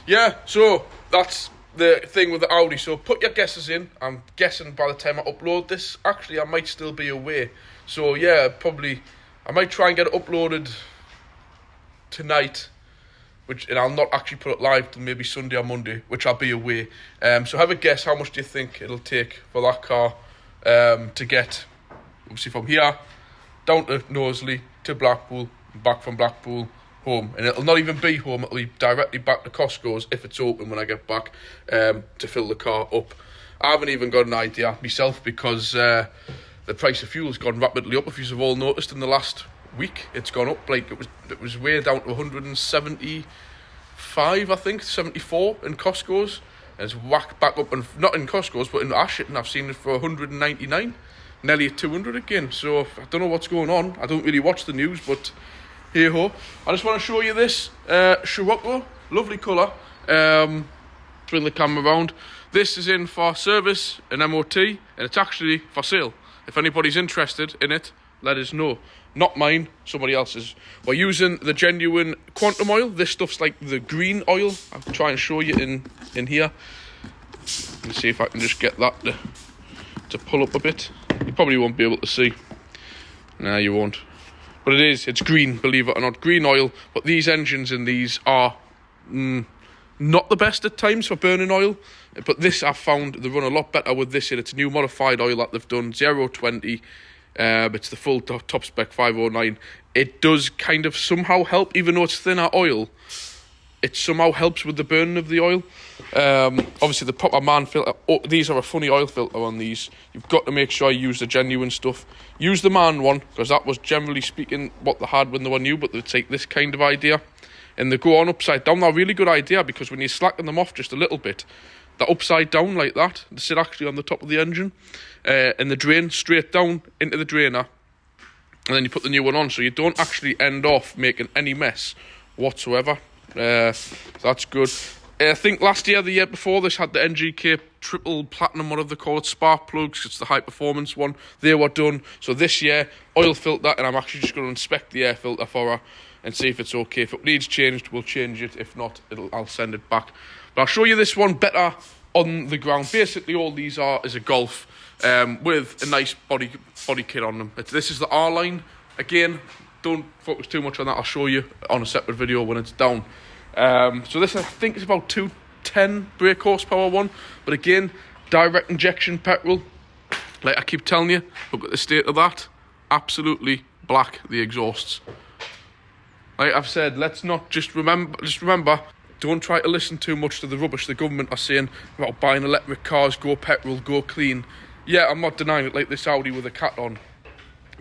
Yeah, so that's the thing with the Audi. So put your guesses in. I'm guessing by the time I upload this, actually I might still be away. So yeah, probably I might try and get it uploaded tonight, and I'll not actually put it live till maybe Sunday or Monday, which I'll be away. So have a guess, how much do you think it'll take for that car to get, obviously from here down to Knowsley to Blackpool, back from Blackpool home. And it'll not even be home, it'll be directly back to Costco's if it's open when I get back, to fill the car up. I haven't even got an idea myself, because the price of fuel has gone rapidly up. If you've all noticed, in the last week it's gone up. Like it was way down to 175, I think 74 in Costco's, and it's whacked back up, and not in Costco's but in Ashton I've seen it for 199, nearly at 200 again. So I don't know what's going on. I don't really watch the news, but hey ho. I just want to show you this Scirocco, lovely colour. Bring the camera around. This is in for service and MOT, and it's actually for sale. If anybody's interested in it, let us know. Not mine, somebody else's. We're using the genuine quantum oil. This stuff's like the green oil. I'll try and show you in here. Let's see if I can just get that to pull up a bit. You probably won't be able to see. Nah, you won't. But it's green, believe it or not. Green oil. But these engines in these are not the best at times for burning oil. But this, I've found, they run a lot better with this. It's a new modified oil that they've done, 020. It's the full top spec 509. It does kind of somehow help, even though it's thinner oil. It somehow helps with the burning of the oil. Obviously the proper man filter, these are a funny oil filter on these. You've got to make sure you use the genuine stuff. Use the man one, because that was generally speaking what they had when they were new, but they take this kind of idea and they go on upside down. They're a really good idea, because when you slacken them off just a little bit, they're upside down like that. They sit actually on the top of the engine, and they drain straight down into the drainer. and then you put the new one on, so you don't actually end off making any mess whatsoever. That's good. I think last year, the year before, this had the NGK triple platinum, whatever they call it, spark plugs. It's the high performance one. They were done. So this year, oil filter, and I'm actually just going to inspect the air filter for her and see if it's okay. If it needs changed, we'll change it. If not, I'll send it back. But I'll show you this one better on the ground. Basically, all these are is a Golf with a nice body kit on them. This is the R line. Again, don't focus too much on that. I'll show you on a separate video when it's down. So this, I think, is about 210 brake horsepower one. But again, direct injection petrol. Like I keep telling you, look at the state of that. Absolutely black, the exhausts. Like I've said, let's not just remember, don't try to listen too much to the rubbish the government are saying about buying electric cars, go petrol, go clean. Yeah, I'm not denying it, like this Audi with a cat on.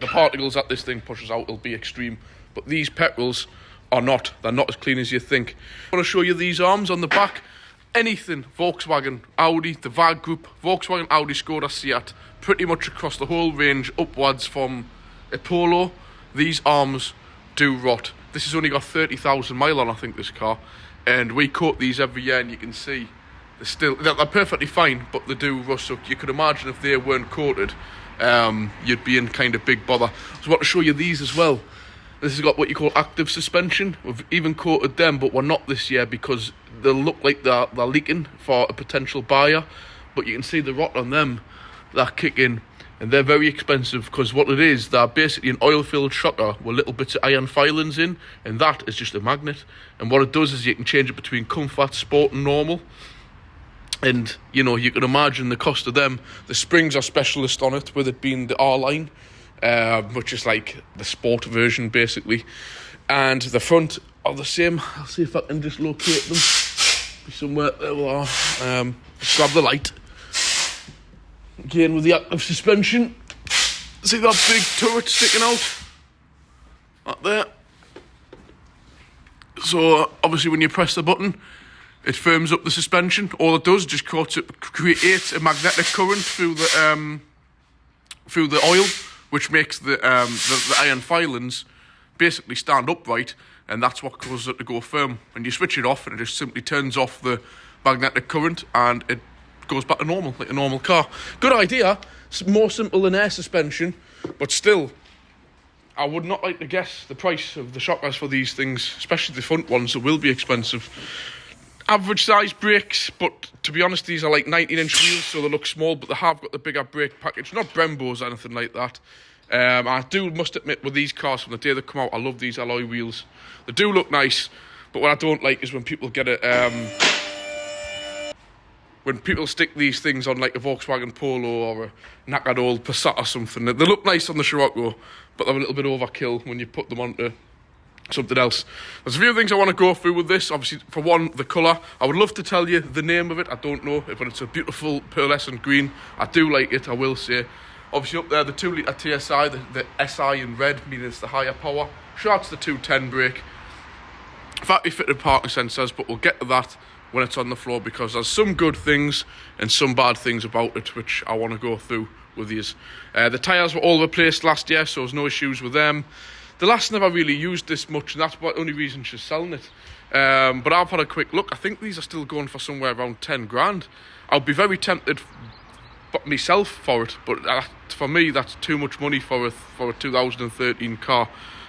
The particles that this thing pushes out will be extreme. But these petrols are not. They're not as clean as you think. I want to show you these arms on the back. Anything Volkswagen, Audi, the VAG group, Volkswagen, Audi, Skoda, Seat, pretty much across the whole range upwards from a Polo, these arms do rot. This has only got 30,000 mile on, I think, this car. And we coat these every year, and you can see they're perfectly fine, but they do rust. So you could imagine if they weren't coated, you'd be in kind of big bother. So I want to show you these as well. This has got what you call active suspension. We've even coated them, but we're not this year because they look like they're leaking for a potential buyer. But you can see the rot on them. They're kicking, and they're very expensive because what it is, they're basically an oil-filled shocker with little bits of iron filings in, and that is just a magnet. And what it does is you can change it between comfort, sport, and normal. And, you know, you can imagine the cost of them. The springs are specialist on it, with it being the R-line. Which is like the sport version basically, and the front are the same. I'll see if I can just locate them. Be somewhere there we are. Grab the light again with the active suspension. See that big turret sticking out up there? So obviously when you press the button, it firms up the suspension. All it does is just creates a magnetic current through the oil, which makes the iron filings basically stand upright, and that's what causes it to go firm. And you switch it off, and it just simply turns off the magnetic current, and it goes back to normal, like a normal car. Good idea. It's more simple than air suspension, but still, I would not like to guess the price of the shockers for these things, especially the front ones. It will be expensive. Average size brakes, but to be honest, these are like 19-inch wheels, so they look small, but they have got the bigger brake package. Not Brembos or anything like that. I must admit, with these cars from the day they come out, I love these alloy wheels. They do look nice, but what I don't like is when people get it. When people stick these things on like a Volkswagen Polo or a knackered old Passat or something. They look nice on the Scirocco, but they're a little bit overkill when you put them onto something else. There's a few things I want to go through with this. Obviously, for one, the colour. I would love to tell you the name of it. I don't know, but it's a beautiful pearlescent green. I do like it, I will say. Obviously up there, the 2-litre TSI, the SI in red, meaning it's the higher power. Sure, it's the 210 brake. Factory fitted parking sensors, but we'll get to that when it's on the floor, because there's some good things and some bad things about it, which I want to go through with these. The tyres were all replaced last year, so there's no issues with them. The last never really used this much, and that's the only reason she's selling it. But I've had a quick look. I think these are still going for somewhere around 10 grand. I'll be very tempted myself for it, but for me, that's too much money for a 2013 car.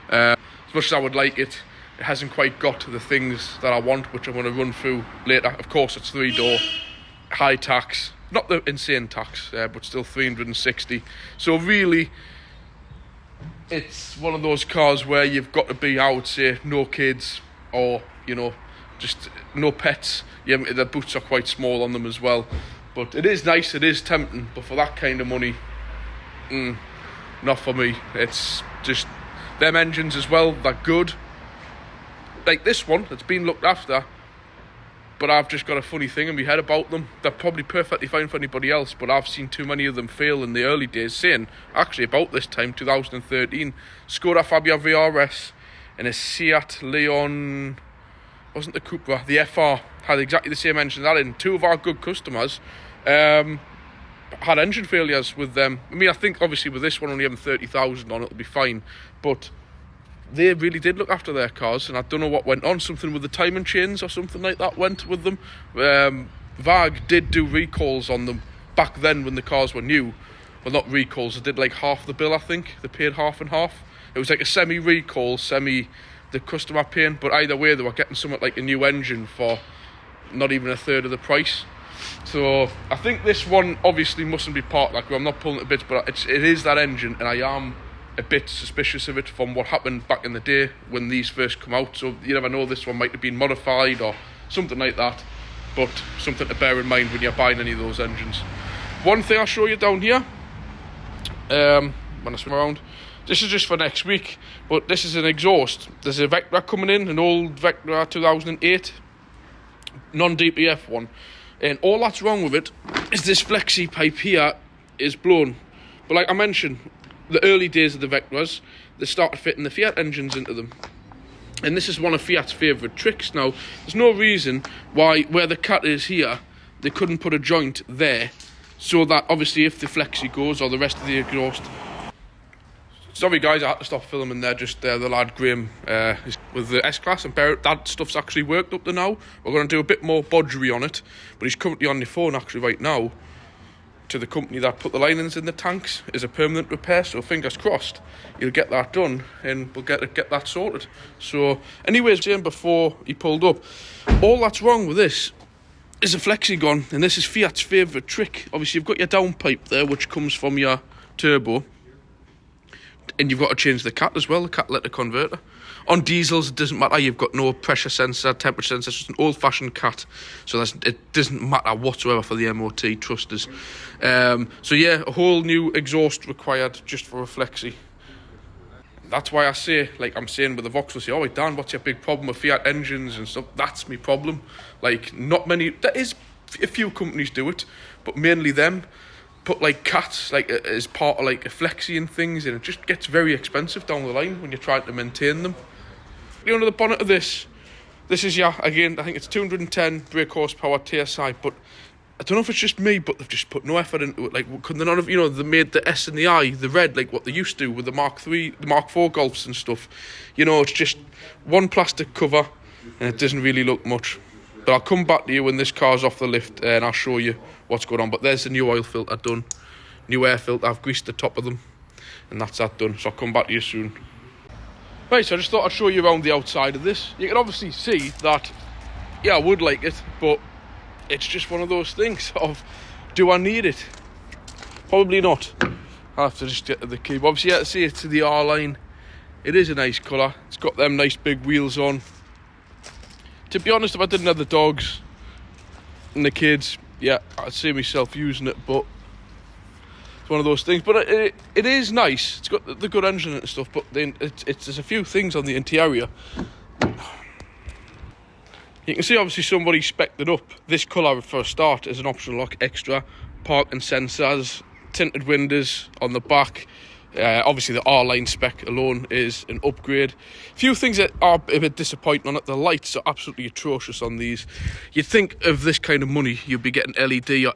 As much as I would like it, it hasn't quite got to the things that I want, which I'm going to run through later. Of course, it's 3-door, high tax, not the insane tax, but still 360. So really, it's one of those cars where you've got to be, I would say, no kids or, you know, just no pets. Yeah, the boots are quite small on them as well. But it is nice, it is tempting, but for that kind of money, not for me. It's just, them engines as well, they're good. Like this one, it's been looked after, but I've just got a funny thing in my head about them. They're probably perfectly fine for anybody else, but I've seen too many of them fail in the early days, saying, actually about this time, 2013, Skoda Fabia VRS and a Seat Leon, wasn't the Cupra, the FR, had exactly the same engine that in. Two of our good customers had engine failures with them. I mean, I think obviously with this one only having 30,000 on, it'll be fine. But they really did look after their cars, and I don't know what went on. Something with the timing chains or something like that went with them. VAG did do recalls on them back then when the cars were new. Well, not recalls, they did like half the bill, I think. They paid half and half. It was like a semi-recall, the customer paying, but either way they were getting something like a new engine for not even a third of the price. So I think this one obviously mustn't be part like, I'm not pulling it a bit, but it is that engine, and I am a bit suspicious of it from what happened back in the day when these first come out. So you never know, this one might have been modified or something like that, but something to bear in mind when you're buying any of those engines. One thing I'll show you down here, when I swim around, this is just for next week, but this is an exhaust. There's a Vectra coming in, an old Vectra 2008 non-DPF one, and all that's wrong with it is this flexi pipe here is blown. But like I mentioned, the early days of the Vectras, they started fitting the Fiat engines into them, and this is one of Fiat's favourite tricks. Now there's no reason why where the cut is here they couldn't put a joint there, so that obviously if the flexi goes or the rest of the exhaust. Sorry guys, I had to stop filming there. Just the lad Graham is with the S-Class, and that stuff's actually worked up to now. We're going to do a bit more bodgery on it, but he's currently on the phone actually right now to the company that put the linings in the tanks as a permanent repair, so fingers crossed he'll get that done and we'll get that sorted. So anyways, saying before he pulled up, all that's wrong with this is a flexi gone, and this is Fiat's favourite trick. Obviously you've got your downpipe there which comes from your turbo, and you've got to change the cat as well, the catalytic converter. On diesels, it doesn't matter. You've got no pressure sensor, temperature sensor. It's just an old-fashioned cat, so it doesn't matter whatsoever for the MOT, trust us. So yeah, a whole new exhaust required just for a flexi. That's why I say, like I'm saying with the Vauxhall, say, oh wait, Dan, what's your big problem with Fiat engines and stuff? That's my problem. Like, not many, there is a few companies do it, but mainly them put like cats like as part of like a flexi and things, and it just gets very expensive down the line when you're trying to maintain them. Under the bonnet of this is, yeah, again, I think it's 210 brake horsepower TSI, but I don't know if it's just me, but they've just put no effort into it. Like, couldn't they not have, they made the S and the I, the red, like what they used to with the Mark III, the Mark IV Golfs and stuff. It's just one plastic cover, and it doesn't really look much. But I'll come back to you when this car's off the lift, and I'll show you what's going on. But there's the new oil filter done, new air filter. I've greased the top of them, and that's that done. So I'll come back to you soon. Right, so I just thought I'd show you around the outside of this. You can obviously see that, yeah, I would like it, but it's just one of those things of, do I need it? Probably not. I'll have to just get to the key. But obviously, you have to see it's the R-line. It is a nice colour. It's got them nice big wheels on. To be honest, if I didn't have the dogs and the kids, yeah, I'd see myself using it, but it's one of those things. But it is nice. It's got the good engine and stuff, but then there's a few things on the interior. You can see obviously somebody spec'd it up. This colour for a start is an optional lock extra, parking sensors, tinted windows on the back. Obviously the R-line spec alone is an upgrade. A few things that are a bit disappointing on it. The lights are absolutely atrocious on these. You'd think of this kind of money you'd be getting LED or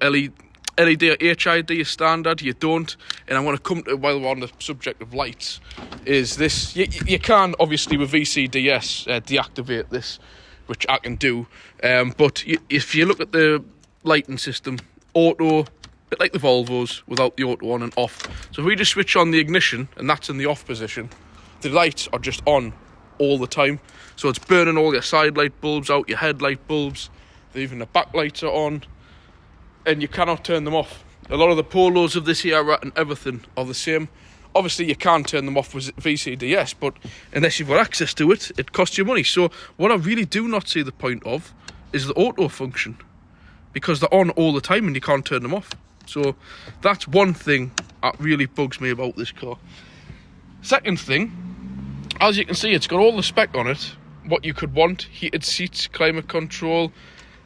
LED or HID as standard. You don't. And I want to come to, while we're on the subject of lights, is this. You can obviously with VCDS deactivate this, which I can do. But if you look at the lighting system, auto, bit like the Volvos, without the auto on and off. So if we just switch on the ignition, and that's in the off position, the lights are just on all the time. So it's burning all your side light bulbs out, your headlight bulbs, even the back lights are on, and you cannot turn them off. A lot of the Polos of this era and everything are the same. Obviously you can turn them off with VCDS, but unless you've got access to it, it costs you money. So what I really do not see the point of is the auto function, because they're on all the time and you can't turn them off. So that's one thing that really bugs me about this car. Second thing, as you can see, it's got all the spec on it, what you could want: heated seats, climate control.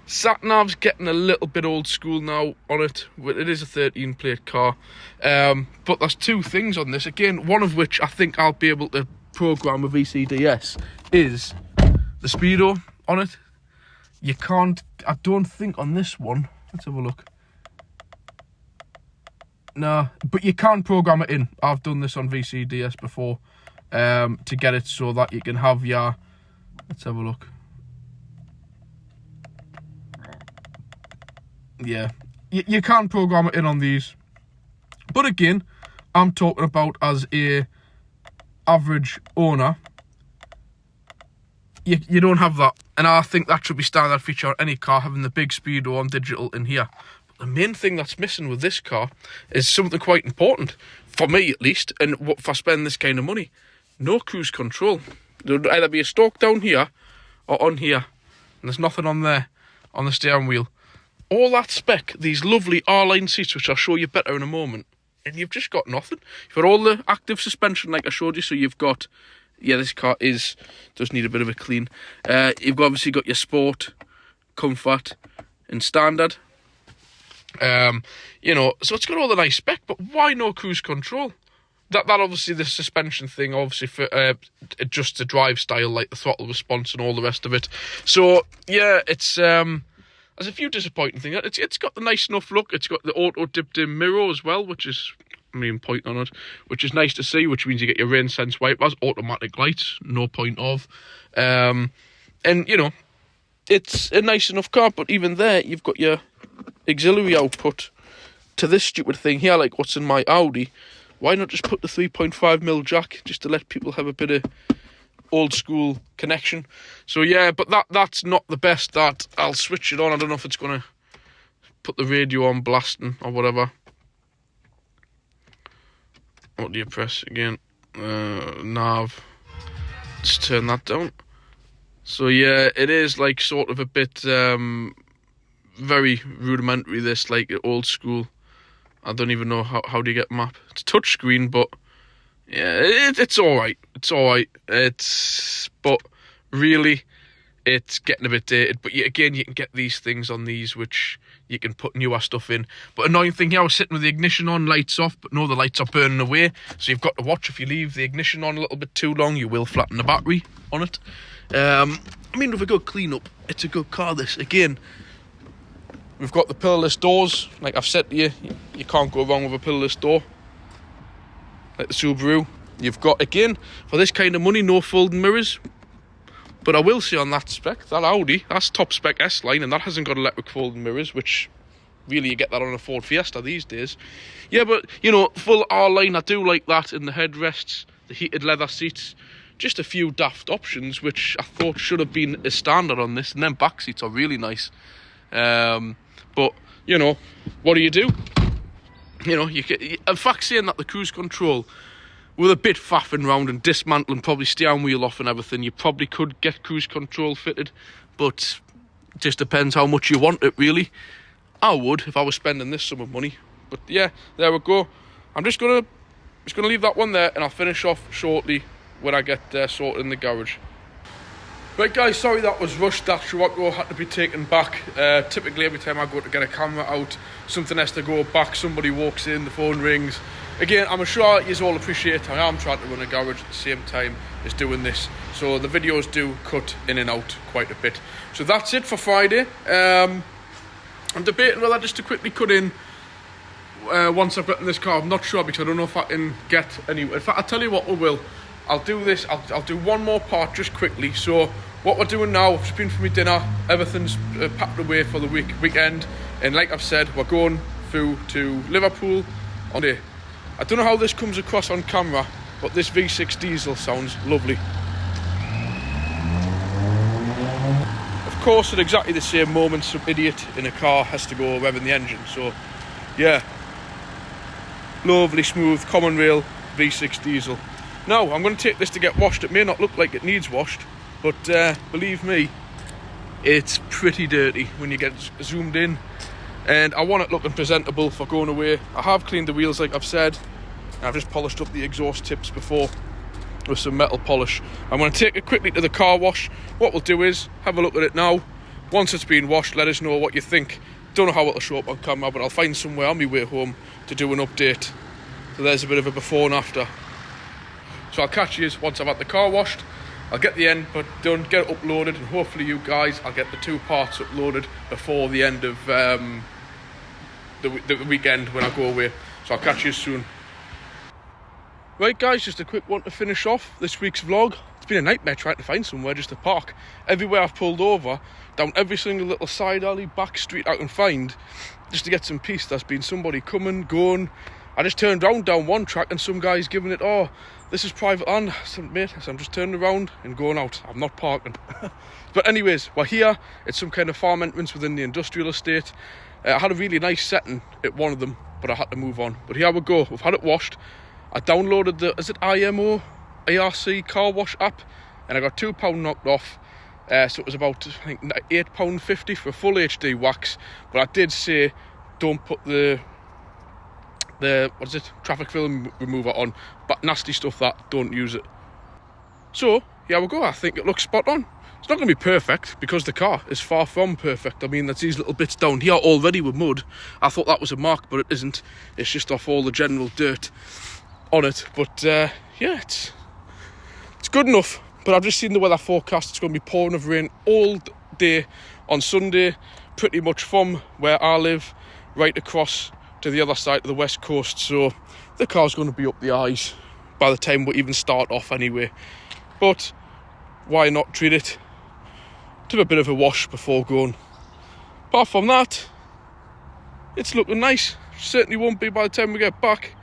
Sat-nav's getting a little bit old school now on it. It is a 13 plate car, but there's two things on this, again, one of which I think I'll be able to program with VCDS, is the speedo on it. You can't, I don't think on this one, let's have a look. Nah, but you can program it in. I've done this on VCDS before, to get it so that you can have your... Let's have a look. Yeah, you can program it in on these. But again, I'm talking about as a average owner. You don't have that. And I think that should be standard feature on any car, having the big speedo on digital in here. The main thing that's missing with this car is something quite important, for me at least, and if I spend this kind of money. No cruise control. There'll either be a stalk down here or on here, and there's nothing on there, on the steering wheel. All that spec, these lovely R-line seats, which I'll show you better in a moment, and you've just got nothing. You've got all the active suspension like I showed you, so you've got... Yeah, this car does need a bit of a clean. You've obviously got your sport, comfort, and standard. You know, so it's got all the nice spec, but why no cruise control? That obviously, the suspension thing, obviously, for adjusts the drive style, like the throttle response and all the rest of it. So, yeah, it's... There's a few disappointing things. It's got the nice enough look. It's got the auto-dipped-in mirror as well, which is... point on it, which is nice to see, which means you get your rain sense wipers, automatic lights, no point of. And, you know, it's a nice enough car, but even there, you've got your auxiliary output to this stupid thing here, like what's in my Audi. Why not just put the 3.5mm jack, just to let people have a bit of old school connection? So, yeah, but that's not the best. That I'll switch it on. I don't know if it's going to put the radio on blasting or whatever. What do you press again? Nav. Just turn that down. So yeah, it is like sort of a bit very rudimentary, this, like old school. I don't even know how do you get map. It's a touch screen, but yeah, it's alright. It's alright. But really, it's getting a bit dated. But again, you can get these things on these, which you can put newer stuff in. But annoying thing here, I was sitting with the ignition on, lights off, but no, the lights are burning away. So you've got to watch. If you leave the ignition on a little bit too long, you will flatten the battery on it. I mean, with a good clean-up, it's a good car, this. Again, we've got the pillarless doors. Like I've said to you, you can't go wrong with a pillarless door. Like the Subaru. You've got, again, for this kind of money, no folding mirrors. But I will say on that spec, that Audi, that's top spec S-Line, and that hasn't got electric folding mirrors, which really you get that on a Ford Fiesta these days. Yeah, but, you know, full R-Line, I do like that in the headrests, the heated leather seats. Just a few daft options, which I thought should have been a standard on this, and then back seats are really nice. But, you know, what do? You know, in fact, saying that the cruise control... with a bit faffing round and dismantling probably steering wheel off and everything, you probably could get cruise control fitted, but it just depends how much you want it, really. I would if I was spending this sum of money. But yeah, there we go. I'm just gonna leave that one there, and I'll finish off shortly when I get sorted in the garage. Right guys, sorry that was rushed. That Scirocco had to be taken back. Typically every time I go to get a camera out, something has to go back, somebody walks in, the phone rings. Again, I'm sure you all appreciate I am trying to run a garage at the same time as doing this. So the videos do cut in and out quite a bit. So that's it for Friday. I'm debating whether just to quickly cut in once I've gotten this car. I'm not sure because I don't know if I can get any. In fact, I'll tell you what we will. I'll do this. I'll do one more part just quickly. So what we're doing now, I've just been for my dinner. Everything's packed away for the weekend. And like I've said, we're going through to Liverpool on day. I don't know how this comes across on camera, but this V6 diesel sounds lovely. Of course, at exactly the same moment, some idiot in a car has to go revving the engine. So, yeah, lovely, smooth, common rail V6 diesel. Now, I'm going to take this to get washed. It may not look like it needs washed, but believe me, it's pretty dirty when you get zoomed in. And I want it looking presentable for going away. I have cleaned the wheels like I've said. I've just polished up the exhaust tips before with some metal polish. I'm going to take it quickly to the car wash. What we'll do is have a look at it now. Once it's been washed, let us know what you think. Don't know how it'll show up on camera, but I'll find somewhere on my way home to do an update. So there's a bit of a before and after. So I'll catch you once I've had the car washed. I'll get the end but done, get it uploaded, and hopefully you guys, I'll get the 2 parts uploaded before the end of the weekend when I go away. So I'll catch you soon. Right guys, just a quick one to finish off this week's vlog. It's been a nightmare trying to find somewhere just to park. Everywhere I've pulled over, down every single little side alley, back street I can find, just to get some peace. There's been somebody coming, going. I just turned around down one track and some guy's giving it, "Oh, this is private land." I said, "Mate," I'm just turning around and going out. I'm not parking. But anyways, we're here. It's some kind of farm entrance within the industrial estate. I had a really nice setting at one of them, but I had to move on. But here we go. We've had it washed. I downloaded the, is it IMO, ARC car wash app, and I got £2 knocked off. So it was about, I think, £8.50 for a full HD wax. But I did say, don't put the what is it, traffic film remover on. But nasty stuff, that, don't use it. So, here we go. I think it looks spot on. It's not going to be perfect because the car is far from perfect. I mean, there's these little bits down here already with mud. I thought that was a mark, but it isn't. It's just off all the general dirt on it. But yeah, it's good enough. But I've just seen the weather forecast. It's going to be pouring of rain all day on Sunday, pretty much from where I live right across to the other side of the west coast. So the car's going to be up the eyes by the time we even start off anyway. But why not treat it to a bit of a wash before going? Apart from that, it's looking nice. Certainly won't be by the time we get back.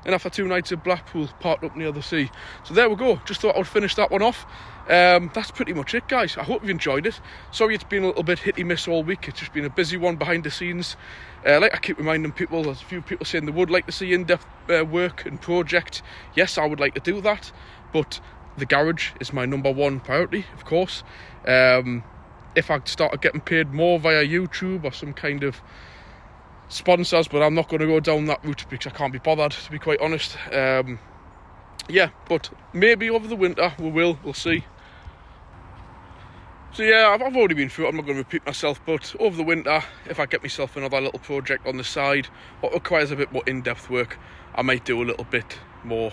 And after 2 nights at Blackpool, parked up near the sea. So there we go. Just thought I'd finish that one off. That's pretty much it, guys. I hope you enjoyed it. Sorry it's been a little bit hit-y-miss all week. It's just been a busy one behind the scenes. Like I keep reminding people, there's a few people saying they would like to see in-depth work and project. Yes, I would like to do that. But the garage is my #1 priority, of course. If I started getting paid more via YouTube or some kind of sponsors, but I'm not going to go down that route because I can't be bothered, to be quite honest. Yeah, but maybe over the winter we'll see. So yeah, I've already been through it. I'm not going to repeat myself, but over the winter, if I get myself another little project on the side what requires a bit more in-depth work, I might do a little bit more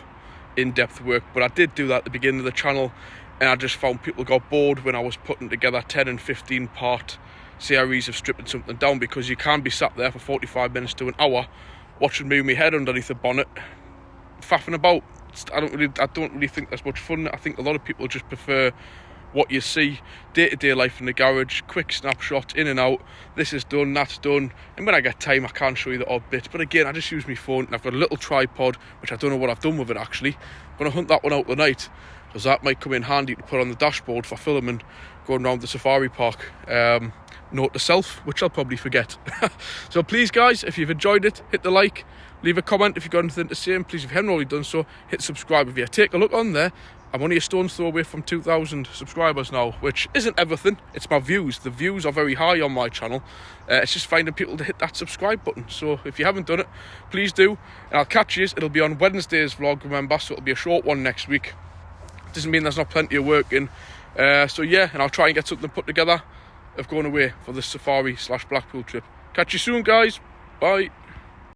in-depth work. But I did do that at the beginning of the channel, and I just found people got bored when I was putting together 10 and 15 part series of stripping something down, because you can't be sat there for 45 minutes to an hour watching me with my head underneath the bonnet faffing about. I don't really think that's much fun. I think a lot of people just prefer what you see, day-to-day life in the garage, quick snapshot, in and out, this is done, that's done, and when I get time I can show you the odd bit. But again, I just use my phone, and I've got a little tripod, which I don't know what I've done with it actually. I'm going to hunt that one out tonight, because that might come in handy to put on the dashboard for filming going around the safari park. Note to self, which I'll probably forget. So please guys, if you've enjoyed it, hit the like, leave a comment if you've got anything to say, and please, if you haven't already done so, hit subscribe. If you take a look on there, I'm only a stone's throw away from 2,000 subscribers now, which isn't everything. It's my views. The views are very high on my channel. It's just finding people to hit that subscribe button. So if you haven't done it, please do. And I'll catch you. It'll be on Wednesday's vlog, remember, so it'll be a short one next week. Doesn't mean there's not plenty of work in. So yeah, and I'll try and get something put together of going away for this safari/Blackpool trip. Catch you soon, guys. Bye.